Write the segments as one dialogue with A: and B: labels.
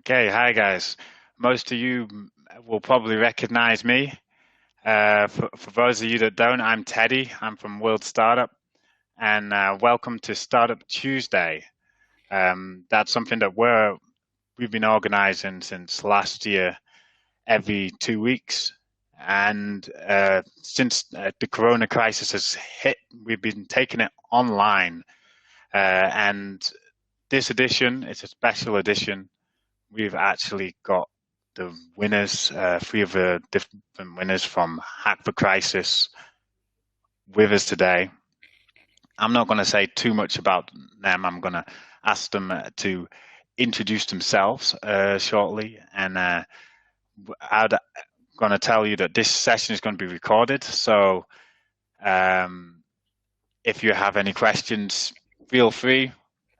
A: Okay, hi guys. Most of you will probably recognize me. For those of you that don't, I'm Teddy. I'm from World Startup, and welcome to Startup Tuesday. That's something that we've been organizing since last year, every 2 weeks. And since the Corona crisis has hit, we've been taking it online. And this edition, it's a special edition. We've actually got the winners, three of the different winners from Hack the Crisis with us today. I'm not going to say too much about them. I'm going to ask them to introduce themselves shortly. And I'm going to tell you that this session is going to be recorded. So if you have any questions, feel free.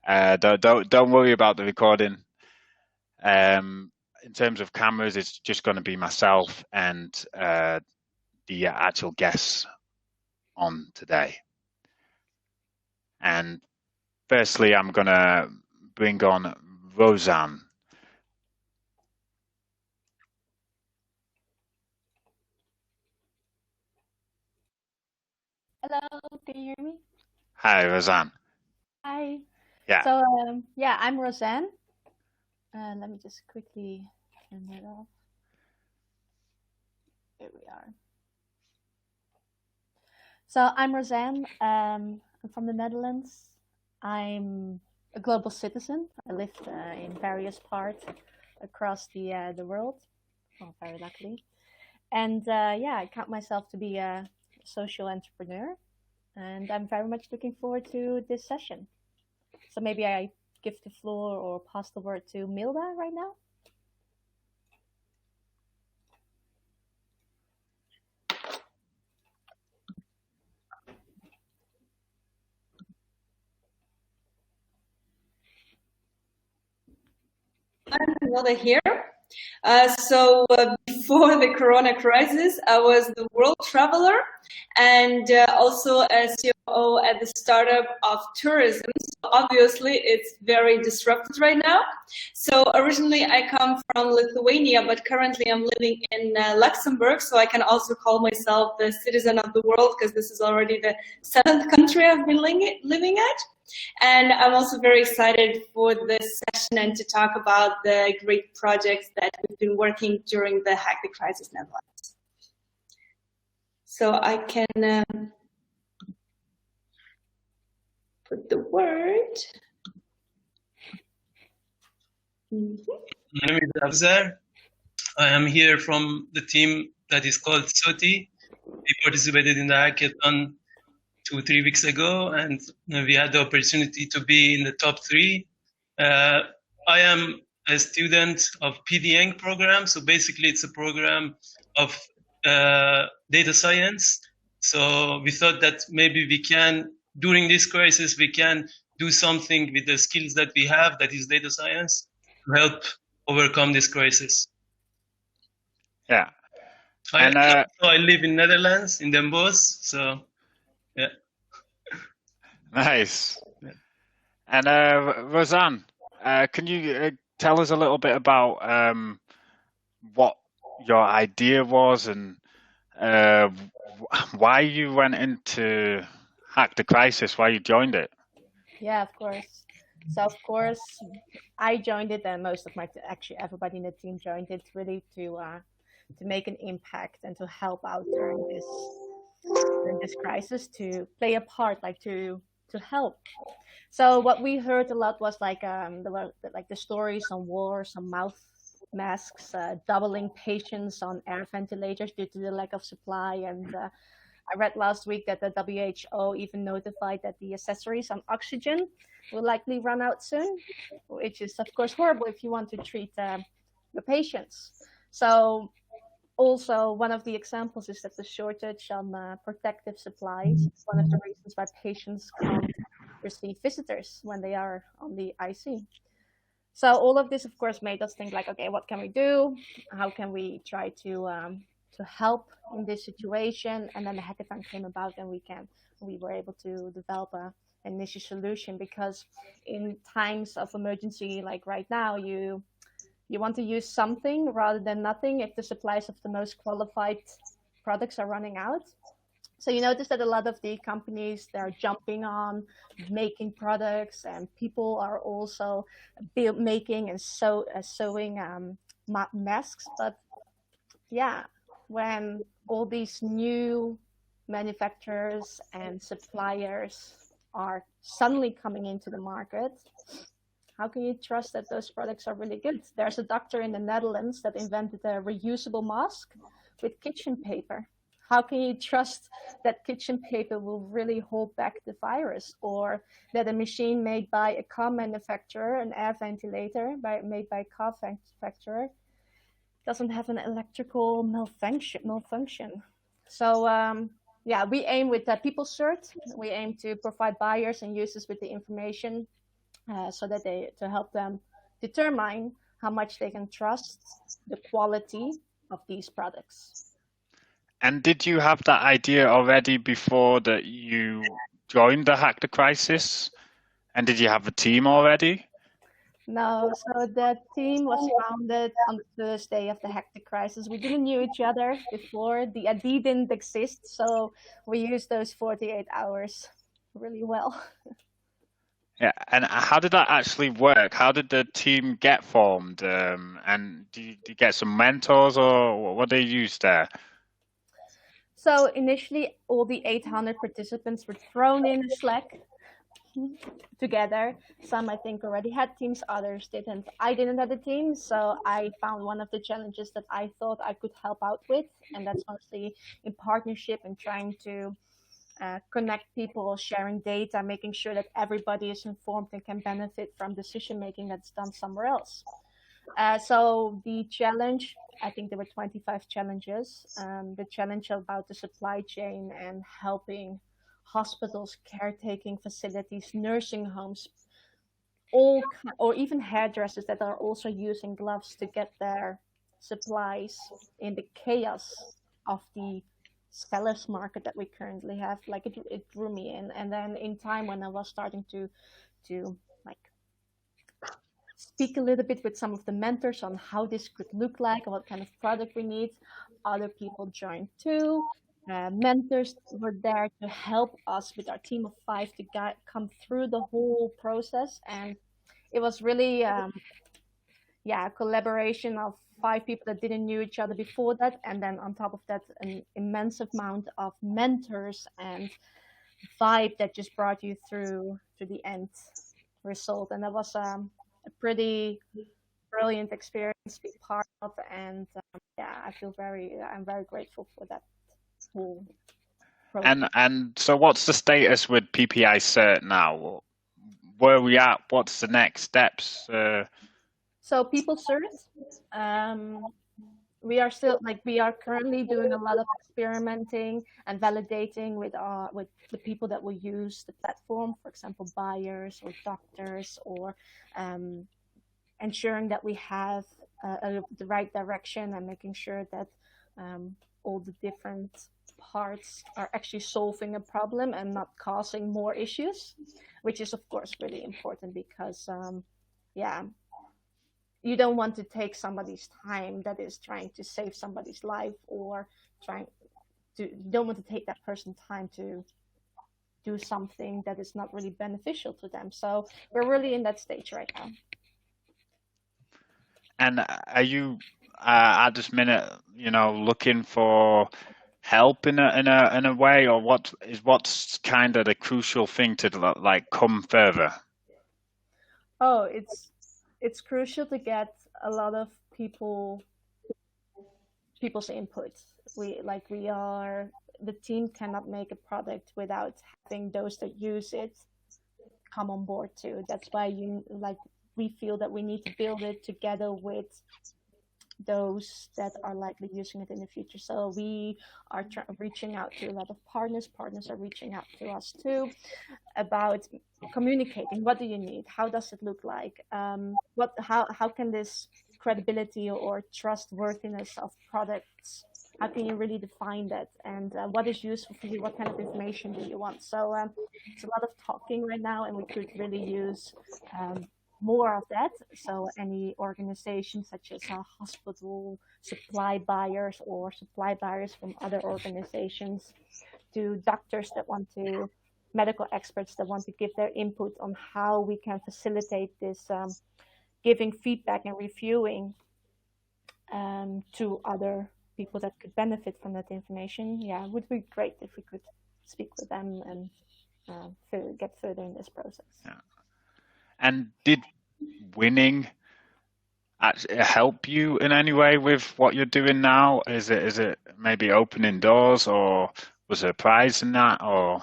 A: Don't worry about the recording. In terms of cameras, it's just going to be myself and the actual guests on today. And firstly, I'm going to bring on Rosanne.
B: Hello, can you hear me?
A: Hi, Rosanne.
B: Hi.
A: Yeah.
B: So, I'm Rosanne. Let me just quickly turn that off. Here we are. So, I'm Rosanne. I'm from the Netherlands. I'm a global citizen. I lived in various parts across the world, well, very luckily. And I count myself to be a social entrepreneur. And I'm very much looking forward to this session. So maybe I give the floor or pass the word to Milda right now.
C: I'm Milda here. Before the Corona crisis, I was the world traveler and also a COO at the startup of tourism. So obviously, it's very disrupted right now. So originally, I come from Lithuania, but currently I'm living in Luxembourg. So I can also call myself the citizen of the world because this is already the 7th country I've been living at. And I'm also very excited for this session and to talk about the great projects that we've been working during the Hack the Crisis Netherlands. So I can put the word.
D: My name is Abouzar. I am here from the team that is called SOTI. We participated in the hackathon 2-3 weeks ago, and we had the opportunity to be in the top 3. I am a student of PDN program, so basically it's a program of data science. So we thought that maybe we can, during this crisis, we can do something with the skills that we have, that is data science, to help overcome this crisis.
A: Yeah.
D: I live in Netherlands, in Den Bosch, so yeah.
A: Nice. And Rosanne, can you tell us a little bit about what your idea was and why you went into Hack the Crisis, why you joined it?
B: Yeah, of course. So of course, I joined it, and most of actually everybody in the team joined it, really to make an impact and to help out during this crisis, to play a part, like to help. So what we heard a lot was like the stories on wars, on mouth masks, doubling patients on air ventilators due to the lack of supply. And I read last week that the WHO even notified that the accessories on oxygen will likely run out soon, which is of course horrible if you want to treat the patients. So also, one of the examples is that the shortage on protective supplies is one of the reasons why patients can't receive visitors when they are on the IC. So all of this, of course, made us think like, okay, what can we do? How can we try to help in this situation? And then the hackathon came about, and we were able to develop an initial solution, because in times of emergency like right now, you You want to use something rather than nothing if the supplies of the most qualified products are running out. So you notice that a lot of the companies, they're jumping on making products, and people are also making and sewing masks. But yeah, when all these new manufacturers and suppliers are suddenly coming into the market, how can you trust that those products are really good? There's a doctor in the Netherlands that invented a reusable mask with kitchen paper. How can you trust that kitchen paper will really hold back the virus, or that a machine made by a car manufacturer, an air ventilator made by a car manufacturer, doesn't have an electrical malfunction? So yeah, we aim with the People Cert. We aim to provide buyers and users with the information so that to help them determine how much they can trust the quality of these products.
A: And did you have that idea already before that you joined the Hack the Crisis? And did you have a team already?
B: No, so the team was founded on the first day of the Hack the Crisis. We didn't know each other before. The ID didn't exist, so we used those 48 hours really well.
A: Yeah, and how did that actually work? How did the team get formed? And did you get some mentors, or what they used there?
B: So initially, all the 800 participants were thrown in a Slack together. Some, I think, already had teams, others didn't. I didn't have a team, so I found one of the challenges that I thought I could help out with, and that's mostly in partnership and trying to connect people, sharing data, making sure that everybody is informed and can benefit from decision making that's done somewhere else. So the challenge, I think there were 25 challenges. The challenge about the supply chain and helping hospitals, caretaking facilities, nursing homes, or even hairdressers that are also using gloves to get their supplies in the chaos of the seller's market that we currently have. Like it drew me in. And then in time, when I was starting to like speak a little bit with some of the mentors on how this could look like, what kind of product we need, other people joined too. Mentors were there to help us with our team of 5 to come through the whole process. And it was really a collaboration of 5 people that didn't know each other before that, and then on top of that, an immense amount of mentors and vibe that just brought you through to the end result. And that was a pretty brilliant experience to be part of, and I'm very grateful for that whole process.
A: And so what's the status with PPI Cert now? Where are we at? What's the next steps?
B: So People Cert, we are currently doing a lot of experimenting and validating with the people that will use the platform, for example, buyers or doctors, or ensuring that we have the right direction and making sure that all the different parts are actually solving a problem and not causing more issues, which is of course really important because you don't want to take somebody's time that is trying to save somebody's life, or you don't want to take that person's time to do something that is not really beneficial to them. So we're really in that stage right now.
A: And are you at this minute, looking for help in a way, or what's kind of the crucial thing to come further?
B: Oh, it's crucial to get a lot of people's input. The team cannot make a product without having those that use it come on board too. That's why we feel that we need to build it together with those that are likely using it in the future. So we are reaching out to a lot of partners. Partners are reaching out to us too about communicating. What do you need? How does it look like? How can this credibility or trustworthiness of products, how can you really define that? And what is useful for you? What kind of information do you want? So it's a lot of talking right now, and we could really use more of that. So any organizations such as a hospital, supply buyers or supply buyers from other organizations, to doctors that want to, medical experts that want to give their input on how we can facilitate this giving feedback and reviewing to other people that could benefit from that information. Yeah, it would be great if we could speak with them and get further in this process.
A: Yeah. And did winning help you in any way with what you're doing now? Is it maybe opening doors, or was there a prize in that, or?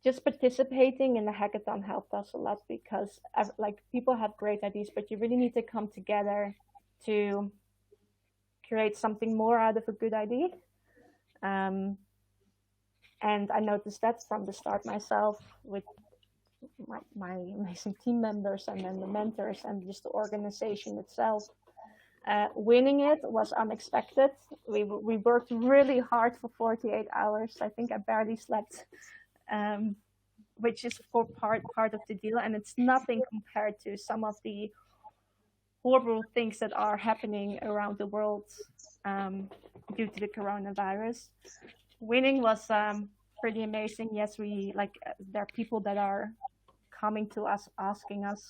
B: Just participating in the hackathon helped us a lot, because like people have great ideas, but you really need to come together to create something more out of a good idea. And I noticed that from the start myself with my amazing team members and then the mentors and just the organization itself. Winning it was unexpected. We worked really hard for 48 hours. I think I barely slept. Which is for part of the deal, and it's nothing compared to some of the horrible things that are happening around the world due to the coronavirus. Winning was pretty amazing. Yes, there are people that are coming to us asking us,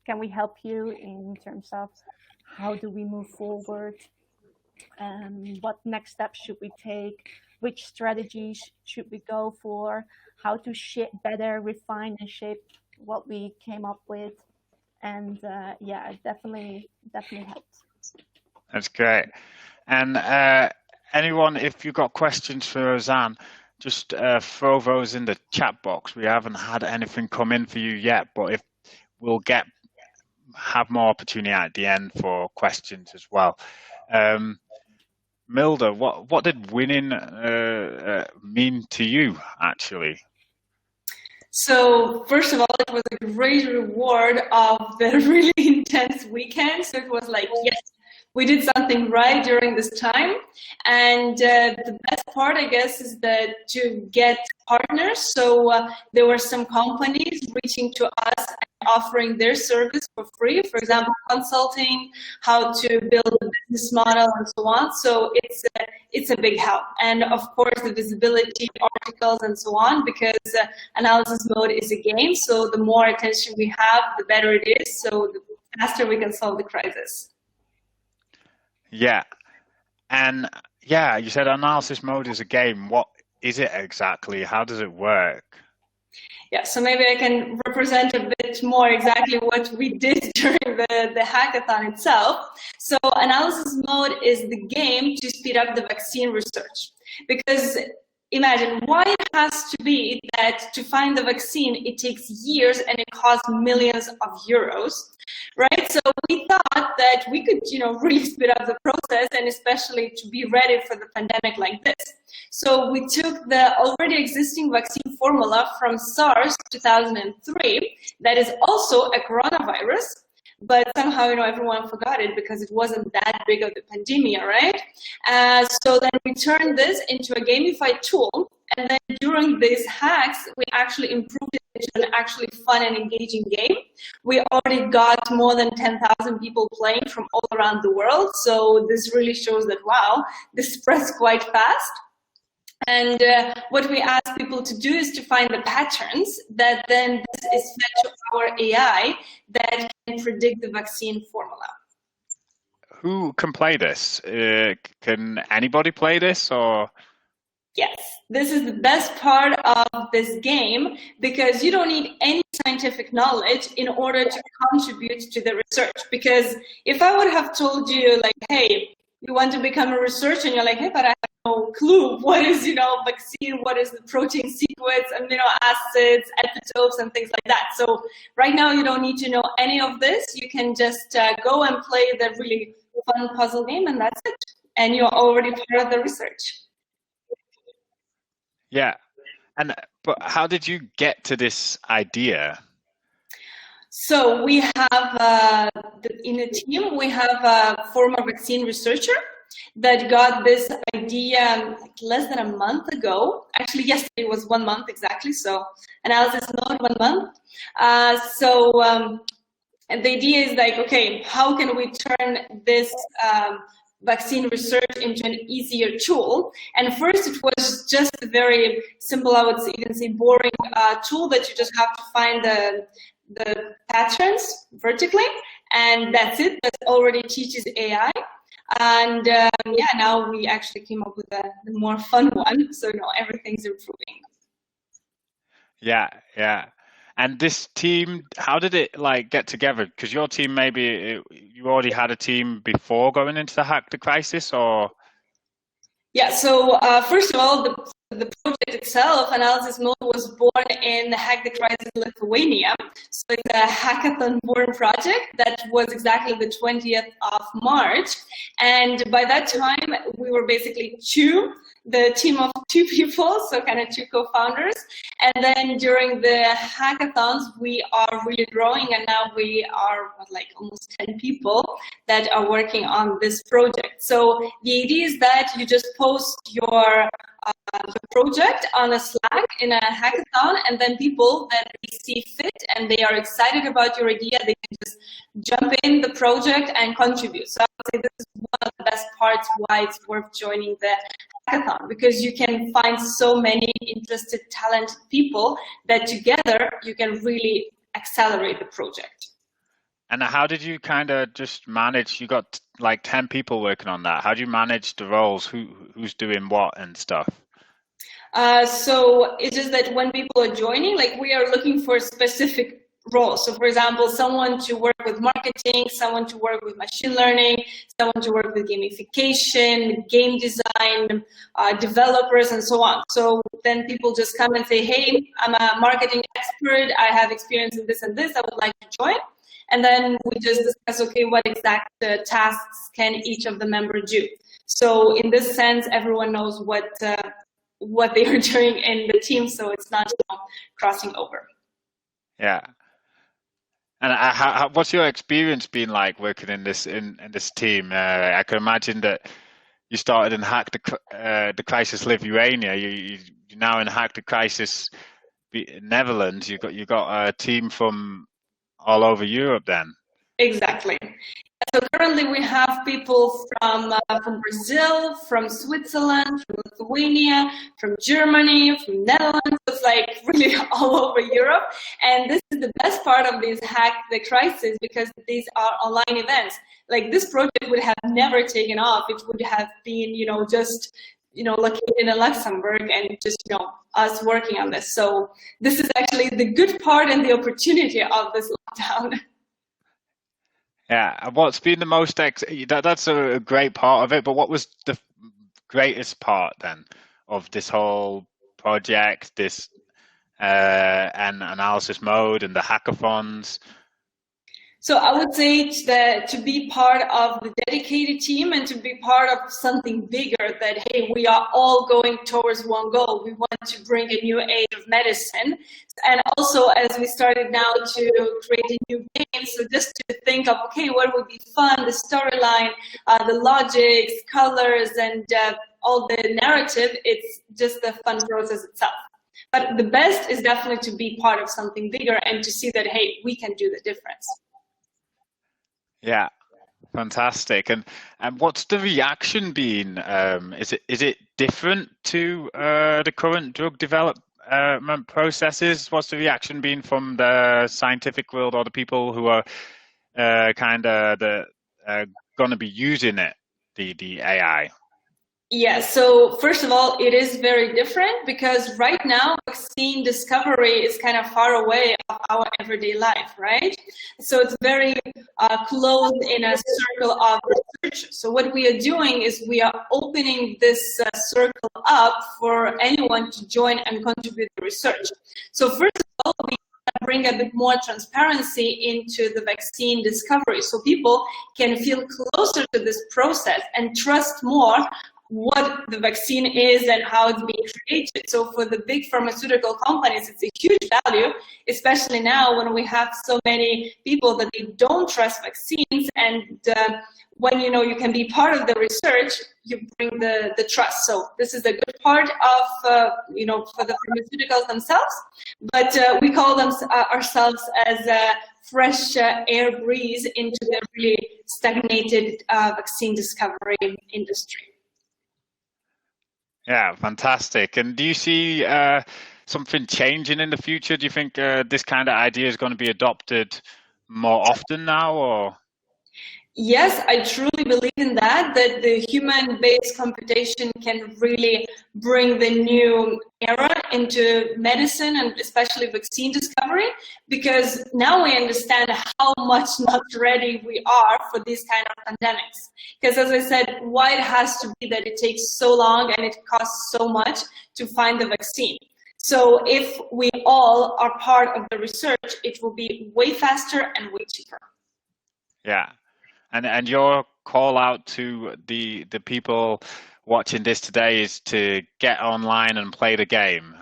B: can we help you in terms of how do we move forward? What next steps should we take? Which strategies should we go for? How to better refine and shape what we came up with. And yeah, it definitely helped.
A: That's great. And anyone, if you've got questions for Rosanne, just throw those in the chat box. We haven't had anything come in for you yet, but if we'll have more opportunity at the end for questions as well. Milda, what did winning mean to you, actually?
C: So first of all, it was a great reward of the really intense weekend. So it was like, yes, we did something right during this time. And the best part, I guess, is that to get partners. So there were some companies reaching to us and offering their service for free. For example, consulting, how to build a business model, and so on. So it's a big help. And of course, the visibility, articles, and so on, because analysis mode is a game. So the more attention we have, the better it is. So the faster we can solve the crisis.
A: Yeah. And yeah, you said analysis mode is a game. What is it exactly? How does it work?
C: Yeah, so maybe I can represent a bit more exactly what we did during the hackathon itself. So analysis mode is the game to speed up the vaccine research. Because imagine why it has to be that to find the vaccine, it takes years and it costs millions of euros, right? So we thought that we could, really speed up the process, and especially to be ready for the pandemic like this. So we took the already existing vaccine formula from SARS 2003, that is also a coronavirus, but somehow, everyone forgot it because it wasn't that big of the pandemic, right? So then we turned this into a gamified tool, and then during these hacks, we actually improved it into an actually fun and engaging game. We already got more than 10,000 people playing from all around the world, so this really shows that, wow, this spreads quite fast. And what we ask people to do is to find the patterns that then this is fed to our AI that can predict the vaccine formula.
A: Who can play this? Can anybody play this, or?
C: Yes, this is the best part of this game, because you don't need any scientific knowledge in order to contribute to the research. Because if I would have told you, like, hey, you want to become a researcher, and you're like, hey, but I have no clue. What is, vaccine? What is the protein sequence, amino acids, epitopes, and things like that. So right now, you don't need to know any of this. You can just go and play the really fun puzzle game, and that's it. And you're already part of the research.
A: Yeah. But how did you get to this idea?
C: So we have, in a team, we have a former vaccine researcher that got this idea like less than a month ago. Actually, yesterday was 1 month exactly. So analysis mode, 1 month. And the idea is like, okay, how can we turn this vaccine research into an easier tool? And first, it was just a very simple, I would even say boring tool that you just have to find the patterns vertically, and that's it. That already teaches AI. And yeah, now we actually came up with the more fun one. So everything's improving.
A: Yeah, yeah. And this team, how did it like get together? Because your team, you already had a team before going into the Hack the Crisis, or?
C: Yeah, so first of all, the project itself, Analysis Mode, was born in Hack the Crisis Lithuania. So it's a hackathon-born project that was exactly the 20th of March. And by that time, we were basically the team of 2 people, so kind of 2 co-founders. And then during the hackathons, we are really growing, and now we are like almost 10 people that are working on this project. So the idea is that you just post your project on a Slack in a hackathon, and then people that they see fit and they are excited about your idea, they can just jump in the project and contribute. So I would say this is one of the best parts why it's worth joining the hackathon, because you can find so many interested, talented people that together you can really accelerate the project.
A: And how did you kind of just manage? You got like 10 people working on that. How do you manage the roles? Who's doing what and stuff?
C: So it's just that when people are joining, like we are looking for specific roles. So for example, someone to work with marketing, someone to work with machine learning, someone to work with gamification, game design, developers, and so on. So then people just come and say, hey, I'm a marketing expert. I have experience in this and this. I would like to join. And then we just discuss, okay, what exact tasks can each of the members do? So in this sense, everyone knows what they are doing in the team, so it's not crossing over.
A: Yeah. And what's your experience been like working in this team? I can imagine that you started in Hack the Crisis Lithuania. You're now in Hack the Crisis Netherlands. You got a team from all over Europe then.
C: Exactly. So currently we have people from Brazil, from Switzerland, from Lithuania, from Germany, from Netherlands. It's like really all over Europe. And this is the best part of these Hack the Crisis, because these are online events. Like this project would have never taken off. It would have been, just located in Luxembourg and just, us working on this. So this is actually the good part and the opportunity of this lockdown.
A: Yeah, what's been the most, that's a great part of it, but what was the greatest part then of this whole project, this and Analysis Mode and the hackathons?
C: So I would say that to be part of the dedicated team and to be part of something bigger, that, hey, we are all going towards one goal. We want to bring a new age of medicine. And also, as we started now to create a new game, so just to think of, okay, what would be fun, the storyline, the logics, colors, and all the narrative, it's just the fun process itself. But the best is definitely to be part of something bigger and to see that, hey, we can do the difference.
A: Yeah, fantastic. And what's the reaction been? Is it different to the current drug development processes? What's the reaction been from the scientific world or the people who are kind of going to be using it, the AI?
C: Yeah, so first of all, it is very different because right now vaccine discovery is kind of far away of our everyday life, right? So it's very closed in a circle of research. So what we are doing is we are opening this circle up for anyone to join and contribute to research. So first of all, we bring a bit more transparency into the vaccine discovery so people can feel closer to this process and trust more what the vaccine is and how it's being created. So for the big pharmaceutical companies, it's a huge value, especially now when we have so many people that they don't trust vaccines. And when you can be part of the research, you bring the trust. So this is the good part of for the pharmaceuticals themselves. But we call them ourselves as a fresh air breeze into the really stagnated vaccine discovery industry.
A: Yeah, fantastic. And do you see something changing in the future? Do you think this kind of idea is going to be adopted more often now, or?
C: Yes, I truly believe in that the human-based computation can really bring the new era into medicine and especially vaccine discovery, because now we understand how much not ready we are for these kind of pandemics. Because as I said, why it has to be that it takes so long and it costs so much to find the vaccine. So if we all are part of the research, it will be way faster and way cheaper.
A: Yeah. And your call out to the people watching this today is to get online and play the game.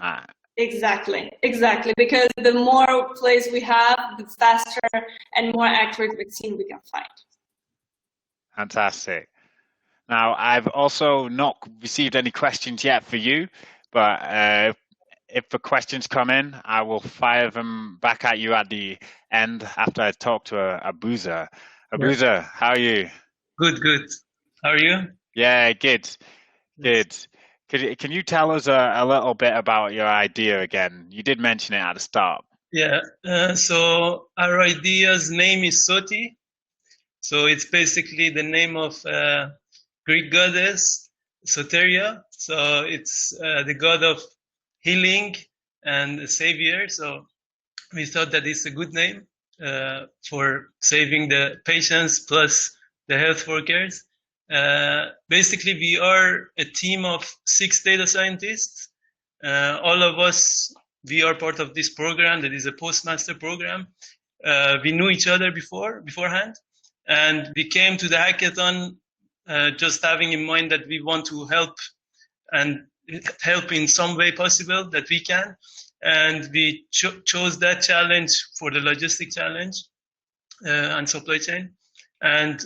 C: Exactly. Because the more plays we have, the faster and more accurate vaccine we can find.
A: Fantastic. Now, I've also not received any questions yet for you, but if the questions come in, I will fire them back at you at the end after I talk to Abouzar. Abouzar, how are you?
D: Good. How are you?
A: Yeah, good. Can you tell us a little bit about your idea again? You did mention it at the start.
D: Yeah, so our idea's name is Soti. So it's basically the name of Greek goddess, Soteria. So it's the god of healing and the savior. So we thought that it's a good name for saving the patients plus the health workers. Basically, we are a team of 6 data scientists. All of us, we are part of this program that is a postmaster program. We knew each other beforehand, and we came to the hackathon just having in mind that we want to help and help in some way possible that we can. And we chose that challenge for the logistic challenge and supply chain. And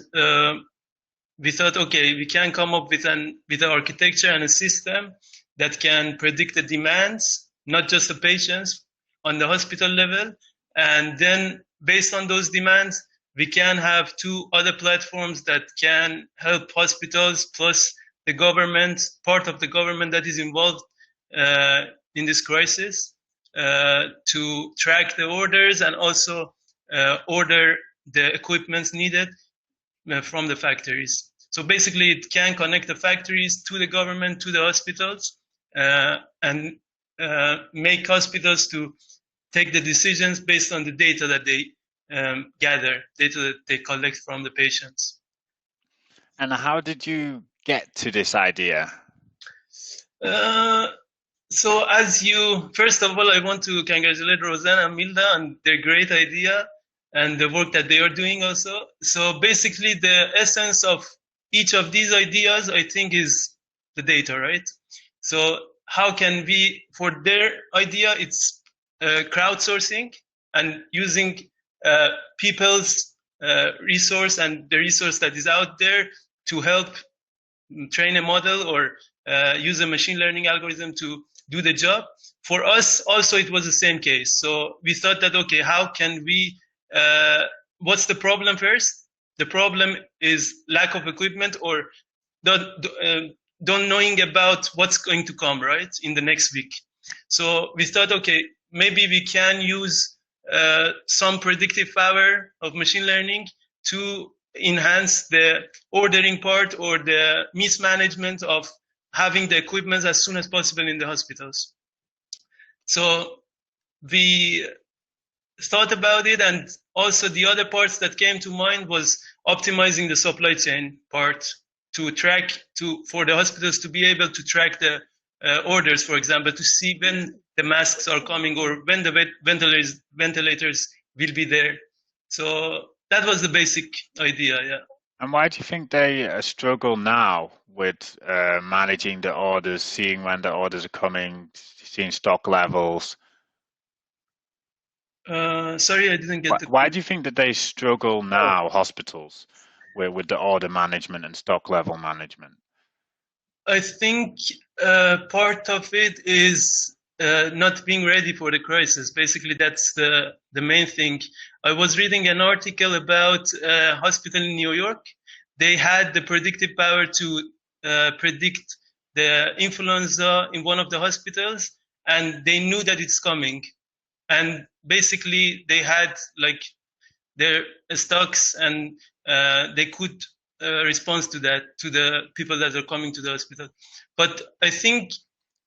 D: we thought, okay, we can come up with an architecture and a system that can predict the demands, not just the patients on the hospital level. And then based on those demands, we can have 2 other platforms that can help hospitals plus the government, part of the government that is involved in this crisis, to track the orders and also order the equipment needed from the factories. So basically, it can connect the factories to the government, to the hospitals, and make hospitals to take the decisions based on the data that they gather, data that they collect from the patients.
A: And how did you get to this idea?
D: So first of all, I want to congratulate Rosanne and Milda on their great idea and the work that they are doing also. So basically, the essence of each of these ideas, I think, is the data, right? So how can we, for their idea, it's crowdsourcing and using people's resource and the resource that is out there to help train a model or use a machine learning algorithm to do the job. For us, also, it was the same case. So we thought that, okay, how can we, what's the problem first? The problem is lack of equipment or don't knowing about what's going to come, right, in the next week. So we thought, okay, maybe we can use some predictive power of machine learning to enhance the ordering part or the mismanagement of having the equipment as soon as possible in the hospitals. So we thought about it, and also the other parts that came to mind was optimizing the supply chain part to track, for the hospitals to be able to track the orders, for example, to see when the masks are coming or when the ventilators will be there. So that was the basic idea, yeah.
A: And why do you think they struggle now with managing the orders, seeing when the orders are coming, seeing stock levels?
D: Sorry, I didn't get
A: Why do you think that they struggle now, hospitals, with the order management and stock level management?
D: I think part of it is not being ready for the crisis. Basically, that's the main thing. I was reading an article about a hospital in New York. They had the predictive power to predict the influenza in one of the hospitals, and they knew that it's coming. And basically, they had like their stocks, and they could respond to that, to the people that are coming to the hospital. But I think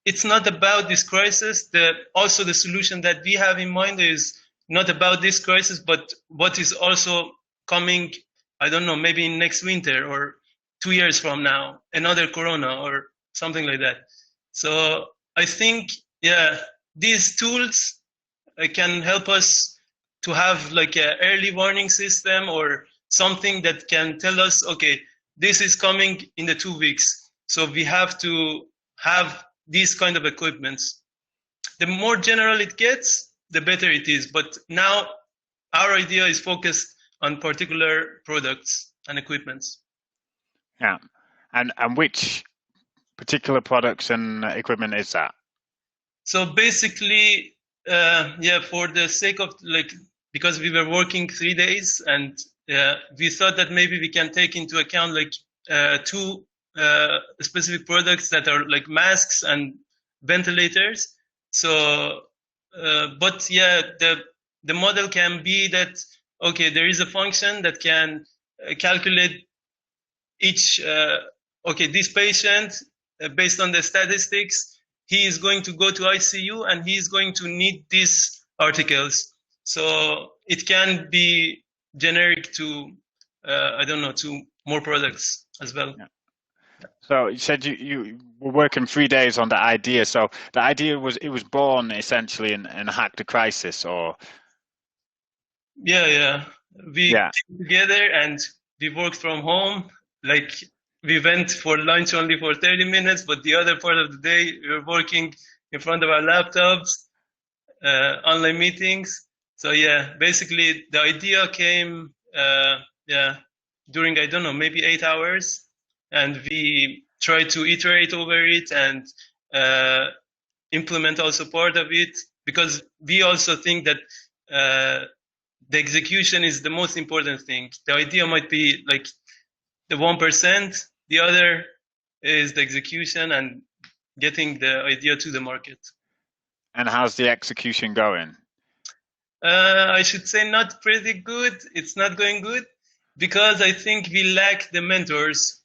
D: it's not about this crisis. Also, the solution that we have in mind is not about this crisis, but what is also coming, I don't know, maybe in next winter or 2 years from now, another corona or something like that. So I think, these tools can help us to have like an early warning system or something that can tell us, okay, this is coming in the 2 weeks. So we have to have these kind of equipments. The more general it gets, the better it is. But now our idea is focused on particular products and equipments.
A: Yeah. And which particular products and equipment is that?
D: So basically, for the sake of because we were working 3 days, and we thought that maybe we can take into account two specific products that are like masks and ventilators. So, the model can be that, okay, there is a function that can calculate each, this patient, based on the statistics, he is going to go to ICU and he is going to need these articles. So it can be generic to, to more products as well.
A: Yeah. So you said you were working 3 days on the idea. So the idea was born essentially in Hack the Crisis, or?
D: Yeah. We came together and we worked from home. Like we went for lunch only for 30 minutes, but the other part of the day we were working in front of our laptops, online meetings. So basically the idea came, during, maybe 8 hours. And we try to iterate over it and implement also part of it, because we also think that the execution is the most important thing. The idea might be like the 1%, the other is the execution and getting the idea to the market.
A: And how's the execution going?
D: I should say not pretty good. It's not going good because I think we lack the mentors.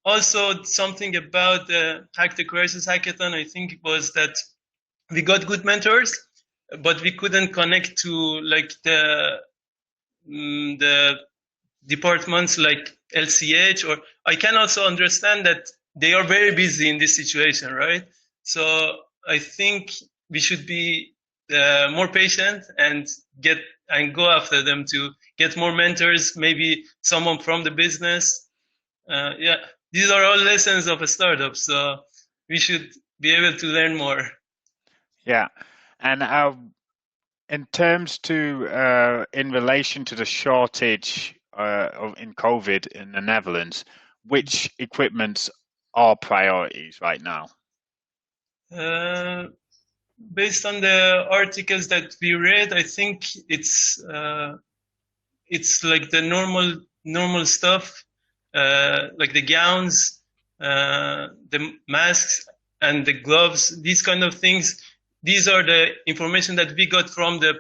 D: Also, something about the Hack the Crisis hackathon, I think, was that we got good mentors, but we couldn't connect to like the departments like LCH, or I can also understand that they are very busy in this situation, right? So I think we should be more patient and go after them to get more mentors, maybe someone from the business. These are all lessons of a startup, so we should be able to learn more.
A: Yeah, and in terms to in relation to the shortage in COVID in the Netherlands, which equipments are priorities right now?
D: Based on the articles that we read, I think it's like the normal stuff. Like the gowns, the masks, and the gloves, these kind of things. These are the information that we got from the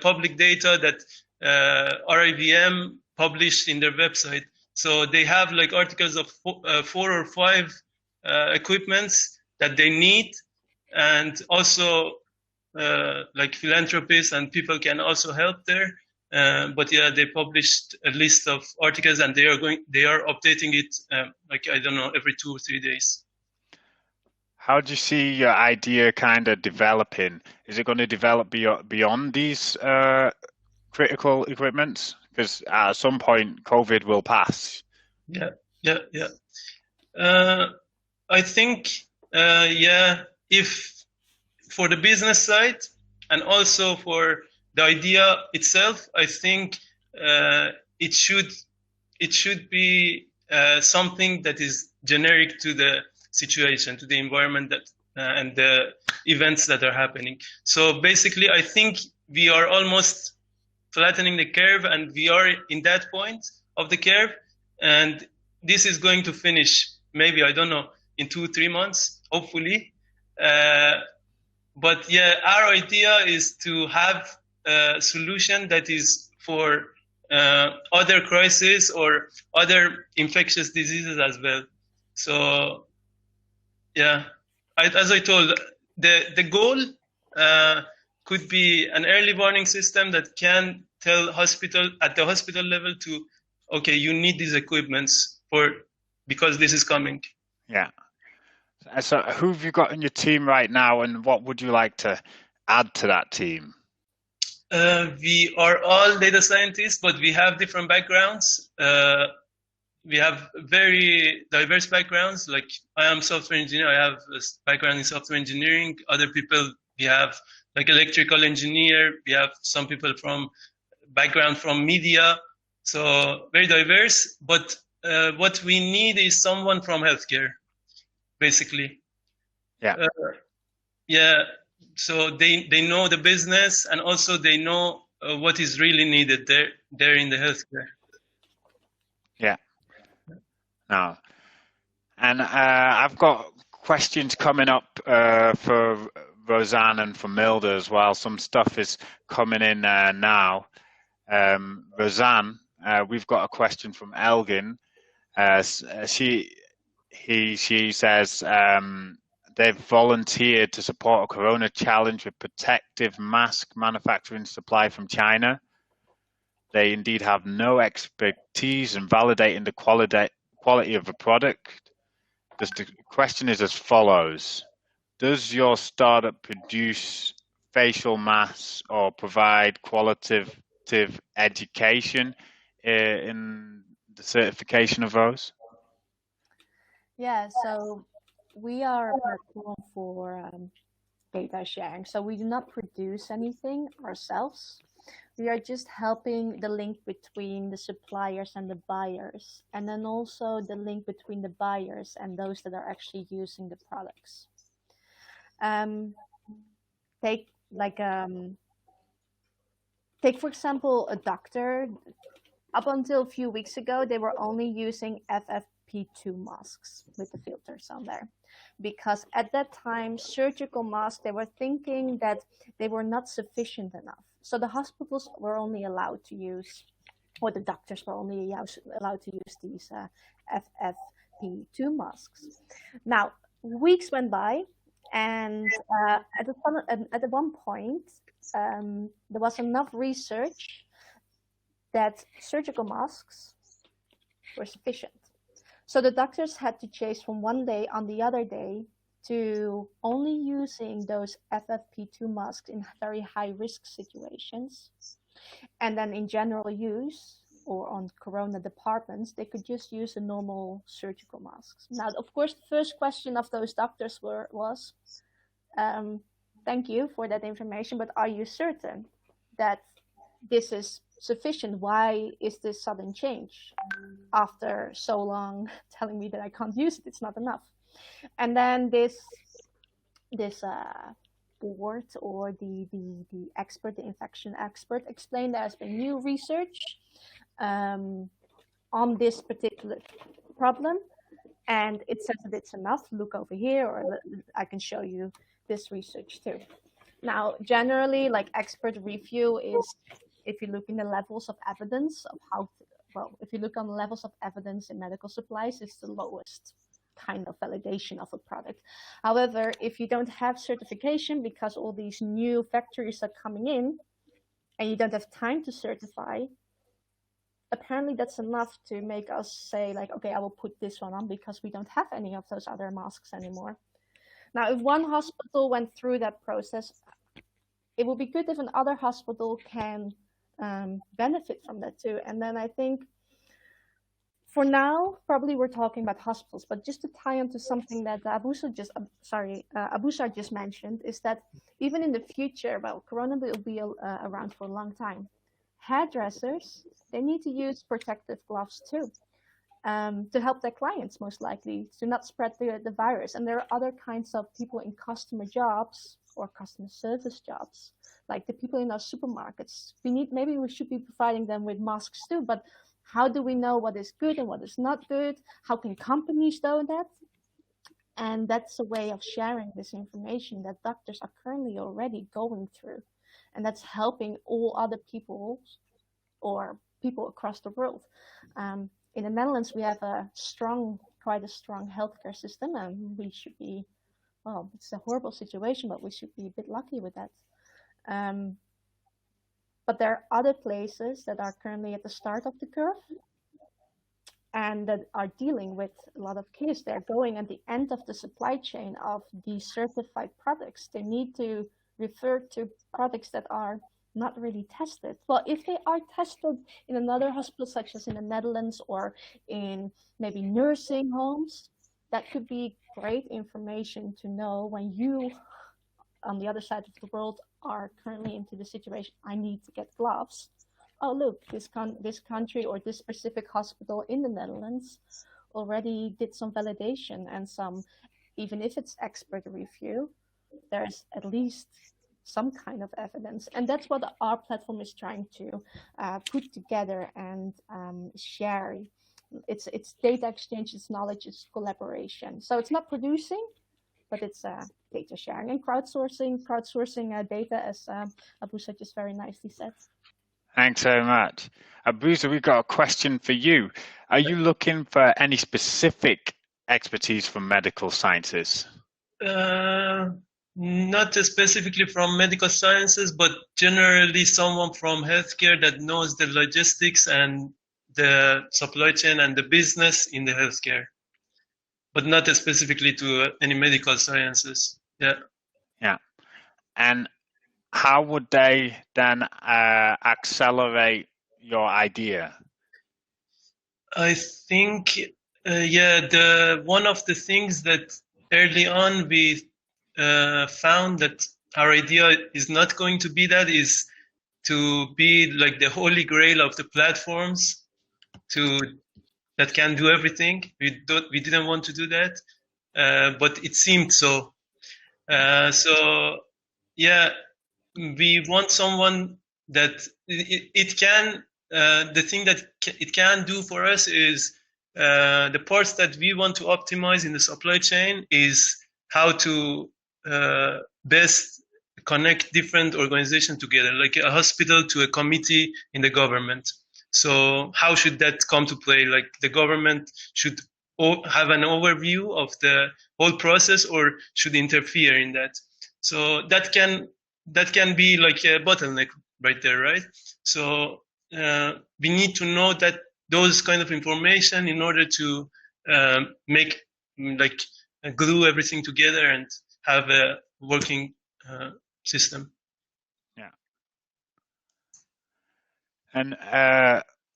D: public data that RIVM published in their website. So they have like articles of 4 or 5 equipments that they need, and also like philanthropists and people can also help there. But they published a list of articles, and they are updating it every 2 or 3 days.
A: How do you see your idea kind of developing? Is it going to develop beyond these critical equipments? Because at some point, COVID will pass.
D: Yeah. I think, if for the business side and also for the idea itself, I think it should be something that is generic to the situation, to the environment that and the events that are happening. So basically, I think we are almost flattening the curve, and we are in that point of the curve, and this is going to finish maybe, I don't know, in 2-3 months, hopefully. But yeah, our idea is to have a solution that is for other crises or other infectious diseases as well. So yeah, as I told, the goal could be an early warning system that can tell at the hospital level to, okay, you need these equipments because this is coming.
A: Yeah. So who have you got in your team right now, and what would you like to add to that team?
D: We are all data scientists, but we have different backgrounds. We have very diverse backgrounds. Like, I am software engineer. I have a background in software engineering. Other people, we have like electrical engineer. We have some people from background from media. So very diverse. But what we need is someone from healthcare, basically.
A: Yeah.
D: Yeah. So they know the business, and also they know what is really needed there in the healthcare.
A: Yeah. No. And I've got questions coming up for Rosanne and for Milda as well. Some stuff is coming in now. Rosanne, we've got a question from Elgin. She says they've volunteered to support a corona challenge with protective mask manufacturing supply from China. They indeed have no expertise in validating the quality of a product. The question is as follows: does your startup produce facial masks or provide qualitative education in the certification of those?
B: Yeah, so we are a platform for data sharing. So we do not produce anything ourselves. We are just helping the link between the suppliers and the buyers, and then also the link between the buyers and those that are actually using the products. Take for example a doctor. Up until a few weeks ago, they were only using FFP2 masks with the filters on there, because at that time, surgical masks, they were thinking that they were not sufficient enough. So the hospitals were only allowed to use, or the doctors were only allowed to use these FFP2 masks. Now, weeks went by, and at one point, there was enough research that surgical masks were sufficient. So the doctors had to change from one day on the other day to only using those FFP2 masks in very high-risk situations. And then in general use, or on corona departments, they could just use the normal surgical masks. Now, of course, the first question of those doctors was, thank you for that information, but are you certain that this is sufficient? Why is this sudden change after so long telling me that I can't use it? It's not enough. And then this board, or the expert, the infection expert, explained there has been new research on this particular problem, and it says that it's enough. Look over here, or I can show you this research too. Now, generally, like, expert review is, if you look in the levels of evidence of if you look on the levels of evidence in medical supplies, it's the lowest kind of validation of a product. However, if you don't have certification because all these new factories are coming in and you don't have time to certify, apparently that's enough to make us say, like, okay, I will put this one on because we don't have any of those other masks anymore. Now, if one hospital went through that process, it would be good if another hospital can benefit from that too. And then I think for now, probably we're talking about hospitals, but just to tie onto something that Abouzar just mentioned, is that even in the future, well, corona will be around for a long time. hairdressers, they need to use protective gloves too, to help their clients, most likely, to not spread the virus. And there are other kinds of people in customer jobs or customer service jobs, like the people in our supermarkets. Maybe we should be providing them with masks too, but how do we know what is good and what is not good? How can companies know that? And that's a way of sharing this information that doctors are currently already going through. And that's helping all other people or people across the world. In the Netherlands, we have quite a strong healthcare system, and we should be, well, it's a horrible situation, but we should be a bit lucky with that. But there are other places that are currently at the start of the curve and that are dealing with a lot of cases. They're going at the end of the supply chain of the certified products. They need to refer to products that are not really tested. Well, if they are tested in another hospital, such as in the Netherlands or in maybe nursing homes, that could be great information to know when you, on the other side of the world, are currently into the situation, I need to get gloves. Oh, look, this country or this specific hospital in the Netherlands already did some validation and some, even if it's expert review, there's at least some kind of evidence. And that's what our platform is trying to put together and share. It's data exchange, it's knowledge, it's collaboration. So it's not producing, but it's data sharing and crowdsourcing data, as Abouzar just very nicely said.
A: Thanks so much. Abouzar, we've got a question for you. Are you looking for any specific expertise from medical sciences?
D: Not specifically from medical sciences, but generally someone from healthcare that knows the logistics and the supply chain and the business in the healthcare, but not specifically to any medical sciences. Yeah.
A: Yeah. And how would they then accelerate your idea?
D: I think, one of the things that early on we found that our idea is not going to be that, is to be like the holy grail of the platforms that can do everything. We didn't want to do that, but it seemed so. We want someone that it can. The thing that it can do for us is the parts that we want to optimize in the supply chain is how to best connect different organizations together, like a hospital to a committee in the government. So how should that come to play? Like the government should have an overview of the whole process or should interfere in that. So that can be like a bottleneck right there, right? So we need to know that those kind of information in order to make glue everything together and have a working system.
A: Yeah. And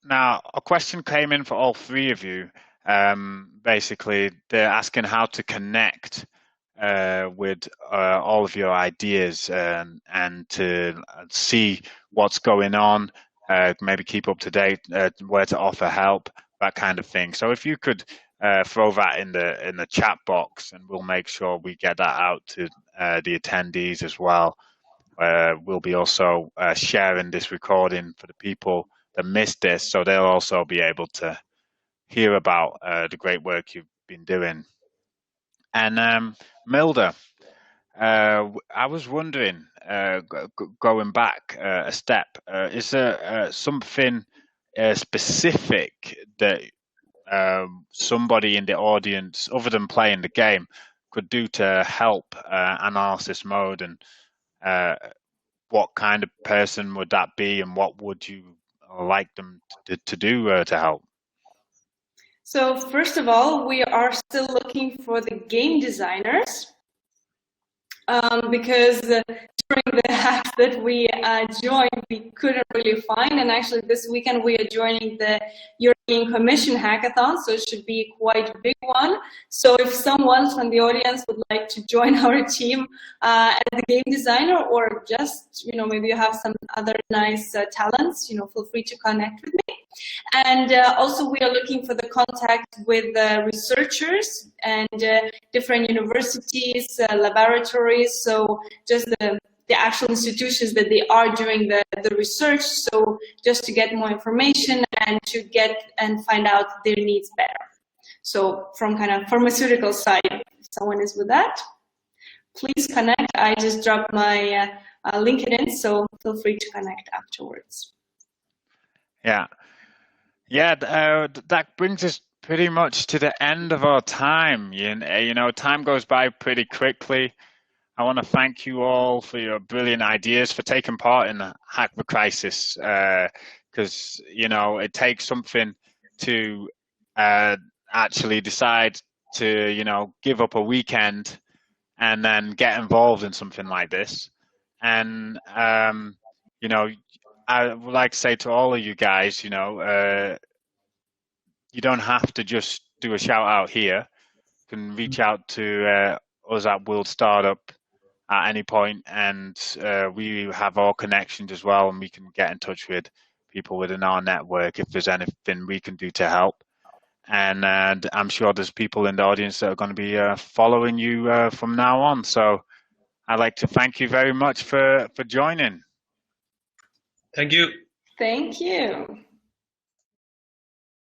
A: now a question came in for all three of you. Basically, they're asking how to connect with all of your ideas and to see what's going on, maybe keep up to date, where to offer help, that kind of thing. So if you could throw that in the chat box, and we'll make sure we get that out to the attendees as well. We'll be also sharing this recording for the people that missed this, so they'll also be able to hear about the great work you've been doing. And Milda, I was wondering, going back a step, is there something specific that somebody in the audience, other than playing the game, could do to help analysis mode? And what kind of person would that be, and what would you like them to do to help?
C: So first of all, we are still looking for the game designers. because during the hacks that we joined, we couldn't really find. And actually this weekend we are joining the European Commission hackathon, so it should be quite a big one. So if someone from the audience would like to join our team as a game designer, or just, you know, maybe you have some other nice talents, you know, feel free to connect with me. And also we are looking for the contact with researchers and different universities, laboratories, so just the actual institutions that they are doing the research, so just to get more information and to get and find out their needs better. So from kind of pharmaceutical side, if someone is with that, please connect. I just dropped my LinkedIn, so feel free to connect afterwards.
A: Yeah. Yeah, that brings us pretty much to the end of our time. You know, time goes by pretty quickly. I want to thank you all for your brilliant ideas, for taking part in the Hack the Crisis, because, you know, it takes something to actually decide to, you know, give up a weekend and then get involved in something like this. And, you know, I would like to say to all of you guys, you know, you don't have to just do a shout out here. You can reach out to us at World Startup at any point, and we have our connections as well, and we can get in touch with people within our network if there's anything we can do to help. And I'm sure there's people in the audience that are going to be following you from now on. So I'd like to thank you very much for joining.
D: Thank you.
C: Thank you.